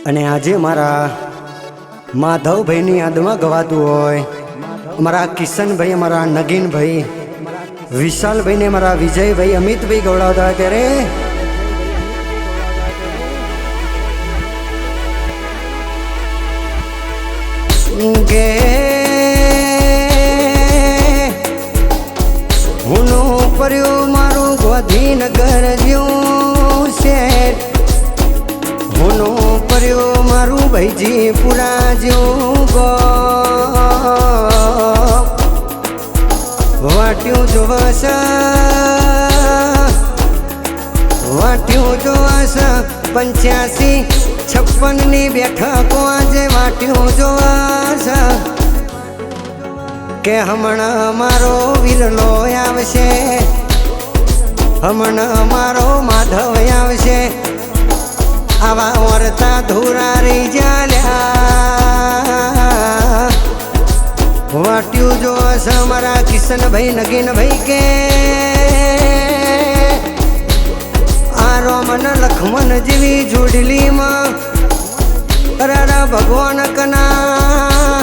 અને આજે મારા માધવભાઈની યાદમાં ગવાતું હોય, અમારા કિશનભાઈ, અમારા નગીનભાઈ, વિશાલભાઈને, અમારા વિજયભાઈ, અમિતભાઈ ગવડાવતા ત્યારે કે હુંનું પડ્યું મારું ગોધીનગર જ્યું છે, હુંનું પડ્યું મારું ભાઈજી પુરા જ્યું ગો વાટ્યું જોવાસ, વાટ્યું જોવાસ 85-56ની બેઠકો આજે વાટ્યું જોવાસ કે હમણાં મારો વિરલો આવશે, હમણાં મારો માધવ આવશે, આવા વર્તા ધોરા રહી જાલ્યા વાટ્યું જોવાસ મારા કિશનભાઈ, નગીનભાઈ કે આ રોમન લખમન જેવી જોડલીમાં રારા ભગવાન કના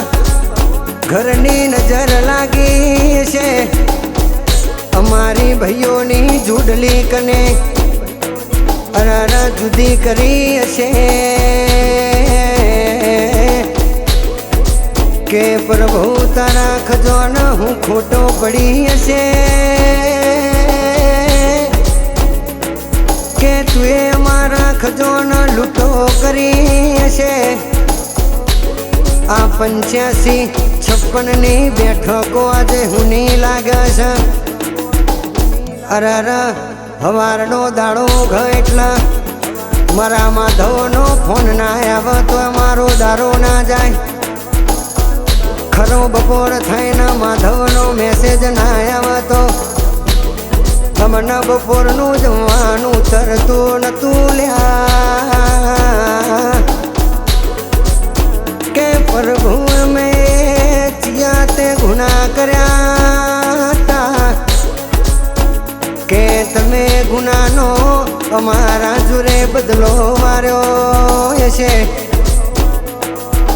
ઘરની નજર લાગી છે, અમારી ભાઈઓની જોડલી કને રારા જુદી કરી હશે કે પ્રભુ તારા ખજાન હું ખોટો પડી હશે કે તું અમારા ખજાન લૂંટો કરી હશે, આ 85-56ની બેઠકો આજે હુની લાગે છે, અરર હવારનો દાડો ઘ એટલા મારા માધવનો ફોન ના આવે તો મારો દારો ના જાય, ખરો બપોર થઈને માધવનો મેસેજ ના આવે તો તમને બપોરનું જમવાનું તરતું નતું લ્યા કે પ્રભુ અમે ચિયા તે ગુના કર્યા હતા કે તમે ગુનાનો અમારા જોડે બદલો માર્યો હશે,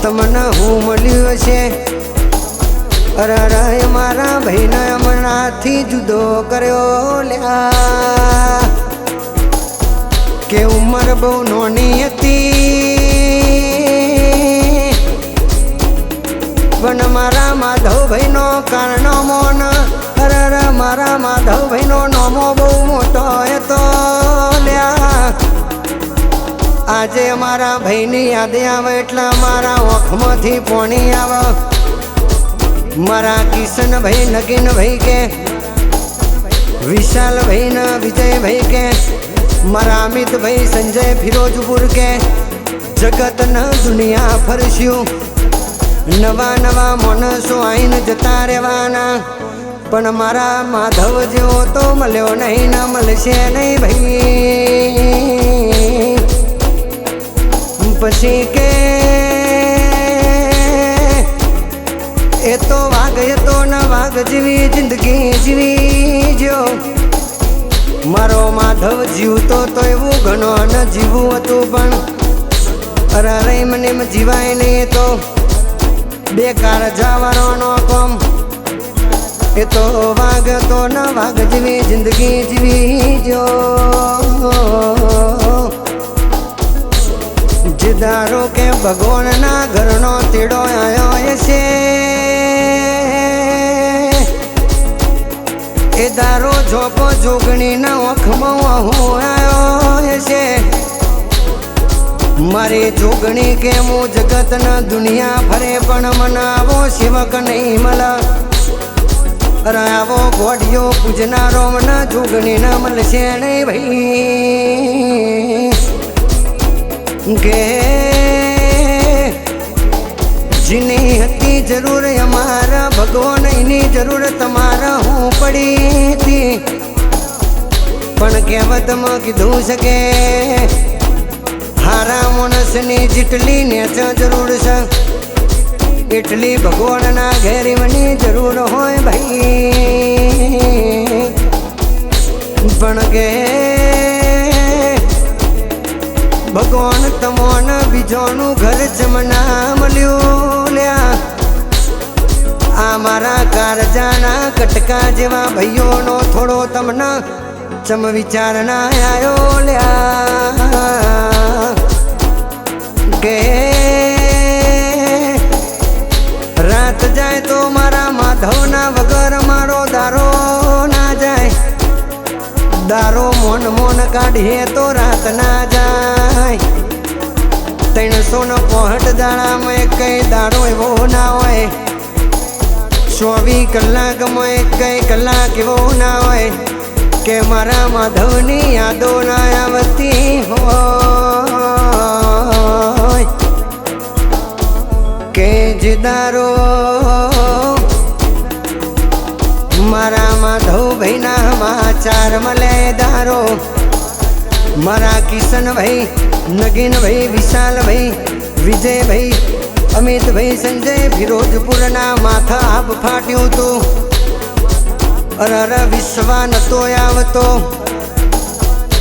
તમને હું મળ્યું હશે, અરે મારા ભાઈને હમણાંથી જુદો કર્યો લ્યા કે ઉંમર બહુ નાની હતી પણ મારા માધવભાઈનો કારણો મોન, અરે મારા માધવભાઈનો નોમો બહુ મોટો હતો લ્યા, આજે મારા ભાઈની યાદ આવે એટલે મારા ઓખમાંથી પોણી આવે, મારા કિશનભાઈ, નગીનભાઈ કે વિશાલભાઈ ને વિજયભાઈ કે મારા અમિતભાઈ, સંજય, ફિરોજપુર કે જગતના દુનિયા ફરસ્યું, નવા નવા માણસો આવીને જતા રહેવાના પણ મારા માધવ જેવો તો મળ્યો નહીં, ના મળશે નહીં ભાઈ. પછી કે એ તો વાઘ હતો ને વાઘ જેવી જિંદગી જીવી જો, મારો માધવ જીવતો તો એવું ઘણો ન જીવું હતું પણ અરે મને જીવાય નહીં, તો બેકાર જવાનો કોમ, એ તો વાઘ હતો ને વાઘ જેવી જિંદગી જીવી જો, જીદારો કે ભગવાનના ઘરનો તેડો આવ્યો હશે, એ દારો જોપો જોગણીના ઓખમાં હું આવ્યો હશે, મારી જોગણી કે હું જગતના દુનિયા ફરે પણ મને આવો સેવક નહીં મળે, અરે આવો ગોડિયો પૂજનારો મને જોગણી ના મળશે નહીં ભાઈ કે જેની હતી જરૂર અમારા ભગવાન એની જરૂર તમારા હું પડી હતી, પણ કહેવતમાં કીધું છે કે હારા માણસની જેટલી નેચ જરૂર છે એટલી ભગવાનના ઘેરી મને જરૂર હોય ભાઈ, પણ કે ભગવાન તમોન બીજોનું ઘર જમના મળ્યું લ્યા આ મારા કારજાના કટકા જેવા ભાઈઓનો થોડો તમને ચમ વિચાર ના આવ્યો લ્યા કે રાત જાય તો મારા માધવના વગર મારો દારો ના જાય દારો મોન મોન કાઢીએ તો રાત ના જાય 365 દાડામાં કઈ દાડો એવો ના હોય 24 કલાકમાં કઈ કલાક એવો ના હોય કે મારા માધવની યાદો ના આવતી હોય કે જે દારો મારા માધવ ભાઈના સમાચાર મળે દારો મારા કિશનભાઈ નગીનભાઈ વિશાલભાઈ વિજયભાઈ અમિતભાઈ સંજય ફિરોજપુરના માથા આબ ફાટ્યું હતું અરર વિશ્વા નતો આવતો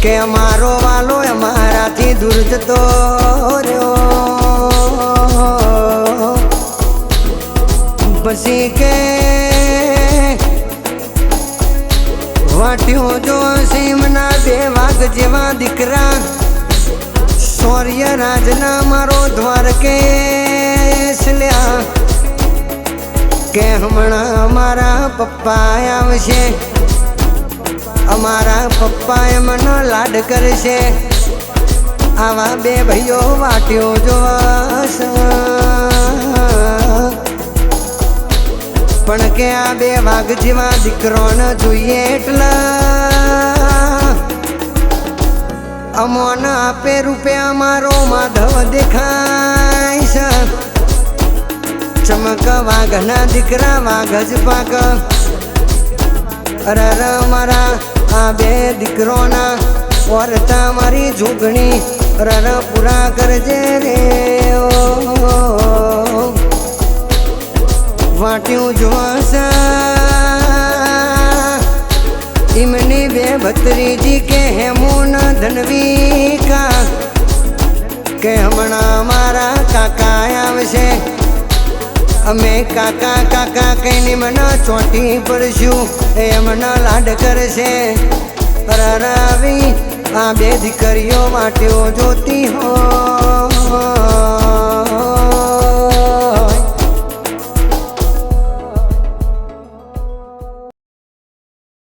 કે અમારો વાલો અમારાથી દૂર જતો રહ્યો પછી કે વાટ્યો જો સીમના 2 વાઘ જેવા દીકરા શૌર્ય રાજના મારો દ્વારકેશ લ્યા કે હમણાં અમારા પપ્પા આવશે અમારા પપ્પાએ મને લાડ કરશે આવા 2 ભાઈઓ વાટ્યો જોવાસ પણ કે આ 2 વાઘ જેવા દીકરોને જોઈએ એટલા અમોન આપે રૂપિયા મારો માધવ દેખાય છે ચમક વાઘના દીકરા વાઘ જ પાક અરર મારા આ 2 દીકરોના ઓરતા મારી જોગણી અરર પૂરા કરજે રે વાટ્યું જોવાસા ઇમની 2 ભત્રીજી કે હેમુન ધનવીકા કે હમણાં મારા કાકા આવશે અમે કાકા કાકા કહીને મને ચોંટી પડશું એ મને લાડ કરશે રરાવી આ 2 દીકરીઓ વાટ્યો જોતી હોય